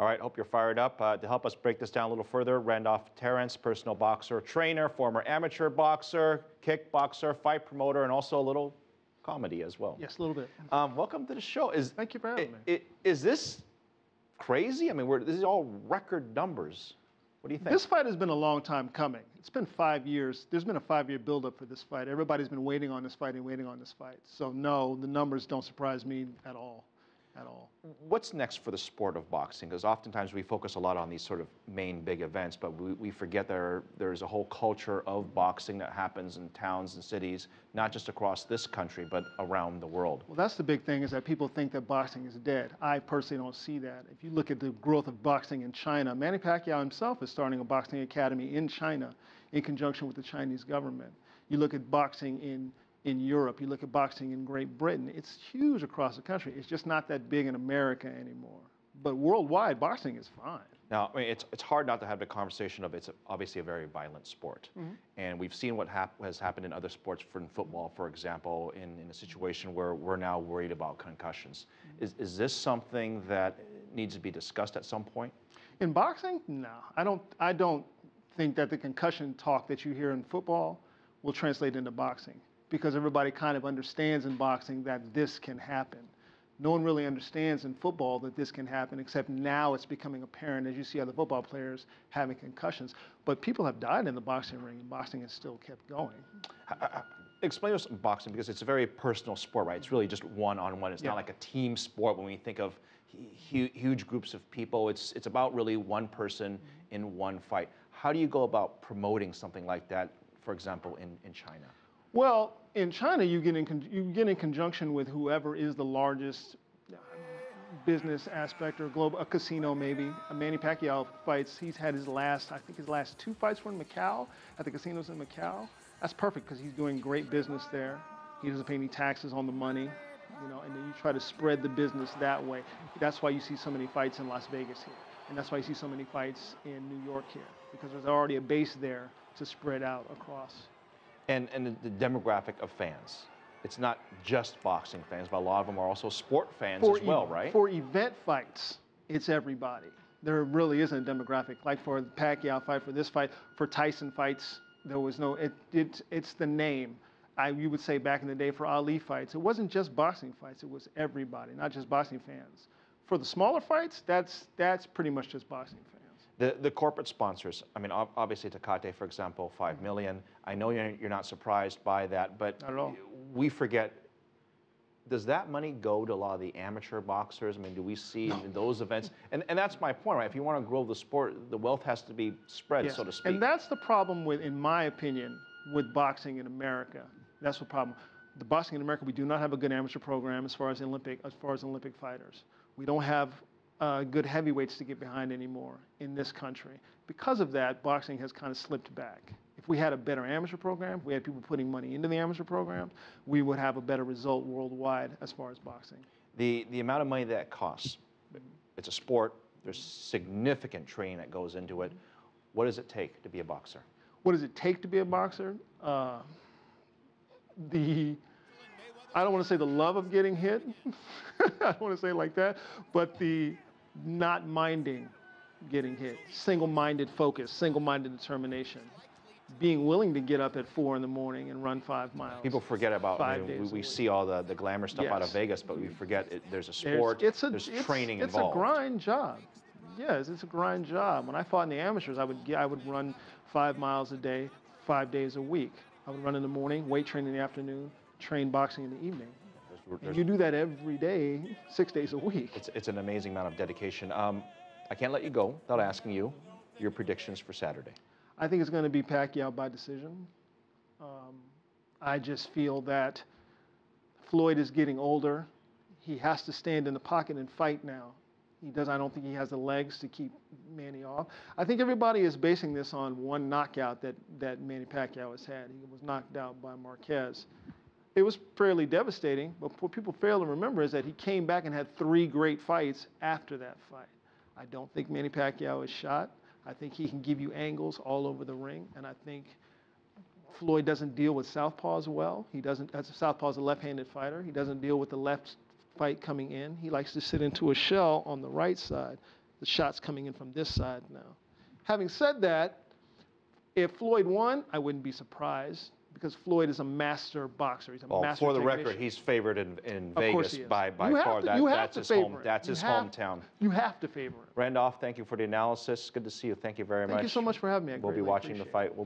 All right, hope you're fired up. To help us break this down a little further, Randolph Terrance, personal boxer, trainer, former amateur boxer, kickboxer, fight promoter, and also a little comedy as well. Yes, a little bit. Welcome to the show. Thank you for having me. Is this crazy? I mean, this is all record numbers. What do you think? This fight has been a long time coming. It's been 5 years. There's been a 5-year buildup for this fight. Everybody's been waiting on this fight and waiting on this fight. So no, the numbers don't surprise me at all. At all. What's next for the sport of boxing? Because oftentimes we focus a lot on these sort of main big events, but we forget there's a whole culture of boxing that happens in towns and cities, not just across this country, but around the world. Well, that's the big thing, is that people think that boxing is dead. I personally don't see that. If you look at the growth of boxing in China, Manny Pacquiao himself is starting a boxing academy in China in conjunction with the Chinese government. You look at boxing in Europe, you look at boxing in Great Britain, it's huge across the country. It's just not that big in America anymore. But worldwide, boxing is fine. Now, I mean, it's hard not to have the conversation of it's obviously a very violent sport. Mm-hmm. And we've seen what has happened in other sports, in football, for example, in a situation where we're now worried about concussions. Mm-hmm. Is this something that needs to be discussed at some point? In boxing? No. I don't think that the concussion talk that you hear in football will translate into boxing, because everybody kind of understands in boxing that this can happen. No one really understands in football that this can happen, except now it's becoming apparent as you see other football players having concussions. But people have died in the boxing ring, and boxing has still kept going. Explain to us boxing, because it's a very personal sport, right? It's really just one-on-one. It's not like a team sport when we think of huge groups of people. It's about really one person in one fight. How do you go about promoting something like that, for example, in China? Well, in China, you get in conjunction with whoever is the largest business aspect or global, a casino maybe. Manny Pacquiao fights, he's had his last 2 fights were in Macau, at the casinos in Macau. That's perfect, because he's doing great business there. He doesn't pay any taxes on the money, and then you try to spread the business that way. That's why you see so many fights in Las Vegas here. And that's why you see so many fights in New York here, because there's already a base there to spread out across. And the demographic of fans. It's not just boxing fans, but a lot of them are also sport fans as well, right? For event fights, it's everybody. There really isn't a demographic. Like for the Pacquiao fight, for this fight, for Tyson fights, there was no, it's the name. You would say back in the day for Ali fights, it wasn't just boxing fights, it was everybody, not just boxing fans. For the smaller fights, that's pretty much just boxing fans. The corporate sponsors, I mean, obviously Tecate, for example, $5 million. I know you're not surprised by that, but not at all. We forget, does that money go to a lot of the amateur boxers? I mean, do we see in those events? And that's my point, right? If you want to grow the sport, the wealth has to be spread, yes. So to speak. And that's the problem with, in my opinion, with boxing in America. That's the problem. The boxing in America, we do not have a good amateur program as far as Olympic fighters. We don't have good heavyweights to get behind anymore in this country. Because of that, boxing has kind of slipped back. If we had a better amateur program, if we had people putting money into the amateur program, we would have a better result worldwide as far as boxing. The amount of money that it costs, it's a sport, there's significant training that goes into it. What does it take to be a boxer? What does it take to be a boxer? I don't want to say the love of getting hit. I don't want to say it like that, but the not minding getting hit, single-minded focus, single-minded determination, being willing to get up at 4 in the morning and run 5 miles. People forget about, 5 days we see all the glamour stuff out of Vegas, but we forget there's a sport, there's training involved. It's a grind job. Yes, it's a grind job. When I fought in the amateurs, I would run 5 miles a day, 5 days a week. I would run in the morning, weight train in the afternoon, train boxing in the evening. And you do that every day, 6 days a week. It's an amazing amount of dedication. I can't let you go without asking you your predictions for Saturday. I think it's going to be Pacquiao by decision. I just feel that Floyd is getting older. He has to stand in the pocket and fight now. I don't think he has the legs to keep Manny off. I think everybody is basing this on one knockout that Manny Pacquiao has had. He was knocked out by Marquez. It was fairly devastating, but what people fail to remember is that he came back and had 3 great fights after that fight. I don't think Manny Pacquiao is shot. I think he can give you angles all over the ring, and I think Floyd doesn't deal with southpaws well. Southpaw is a left-handed fighter. He doesn't deal with the left fight coming in. He likes to sit into a shell on the right side. the shots coming in from this side now. Having said that, if Floyd won, I wouldn't be surprised because Floyd is a master boxer. He's a master for the technician. record, he's favored in Of course Vegas he is. by You far. have to- you have That's to his favor home. it. That's You his have- hometown. You have to favor it. Randolph, thank you for the analysis. Good to see you. Thank you very much. Thank you so much for having me. I We'll be greatly watching the appreciate it. fight.